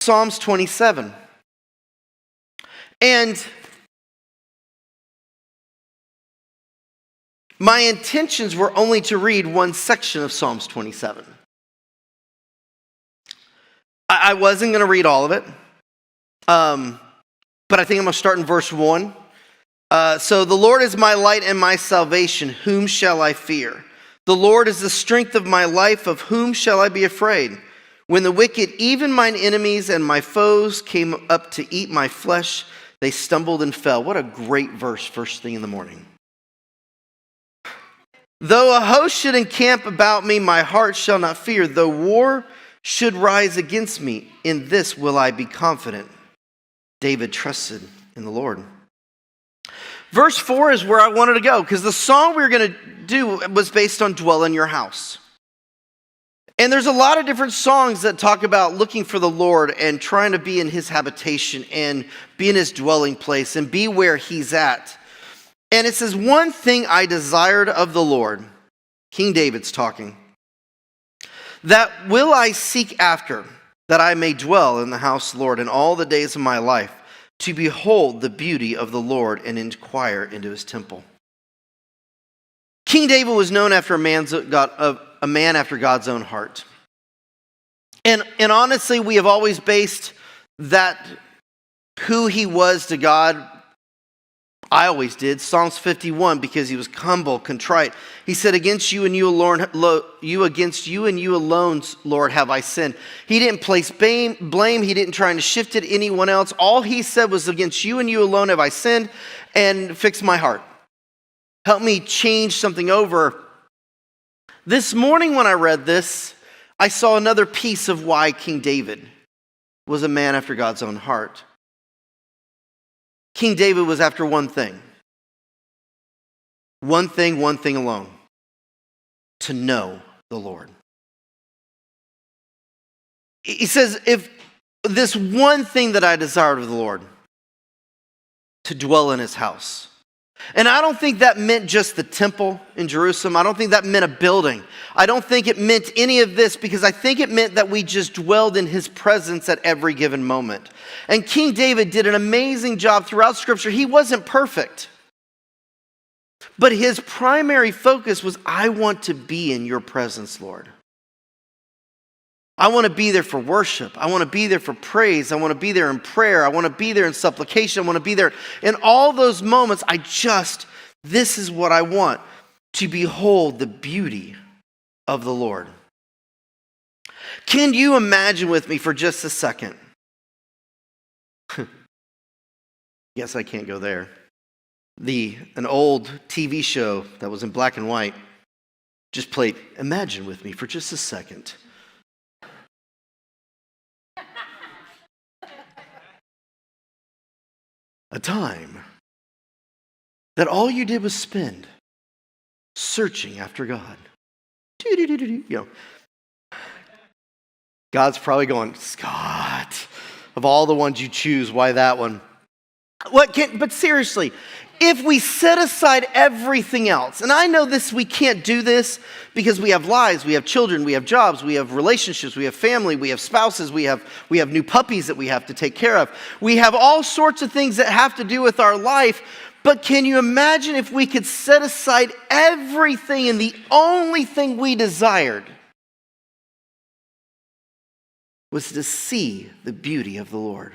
Psalms 27. And my intentions were only to read one section of Psalms 27. I wasn't going to read all of it, but I think I'm going to start in verse 1. So the Lord is my light and my salvation. Whom shall I fear? The Lord is the strength of my life. Of whom shall I be afraid? When the wicked, even mine enemies and my foes, came up to eat my flesh, they stumbled and fell. What a great verse first thing in the morning. Though a host should encamp about me, my heart shall not fear. Though war should rise against me, in this will I be confident. David trusted in the Lord. Verse 4 is where I wanted to go, because the song we were going to do was based on Dwell in Your House. And there's a lot of different songs that talk about looking for the Lord and trying to be in his habitation and be in his dwelling place and be where he's at. And it says, one thing I desired of the Lord, King David's talking, that will I seek after, that I may dwell in the house of the Lord in all the days of my life, to behold the beauty of the Lord and inquire into his temple. King David was known after a man after God's own heart. And honestly, we have always based that who he was to God. I always did. Psalms 51, because he was humble, contrite. He said, against you and you alone, Lord, have I sinned. He didn't place blame. He didn't try to shift it to anyone else. All he said was, against you and you alone have I sinned, and fix my heart. Help me change something over. This morning when I read this, I saw another piece of why King David was a man after God's own heart. King David was after one thing. One thing alone. To know the Lord. He says, if this one thing that I desired of the Lord, to dwell in his house. And I don't think that meant just the temple in Jerusalem. I don't think that meant a building. I don't think it meant any of this, because I think it meant that we just dwelled in his presence at every given moment. And King David did an amazing job throughout Scripture. He wasn't perfect. But his primary focus was, I want to be in your presence, Lord. I want to be there for worship. I want to be there for praise. I want to be there in prayer. I want to be there in supplication. I want to be there in all those moments. This is what I want, to behold the beauty of the Lord. Can you imagine with me for just a second? Yes, I can't go there. An old TV show that was in black and white just played, imagine with me for just a second. A time that all you did was spend searching after God. God's probably going, Scott, of all the ones you choose, why that one? But seriously, if we set aside everything else, and I know we can't do this because we have lives, we have children, we have jobs, we have relationships, we have family, we have spouses, we have new puppies that we have to take care of. We have all sorts of things that have to do with our life. But can you imagine if we could set aside everything and the only thing we desired was to see the beauty of the Lord?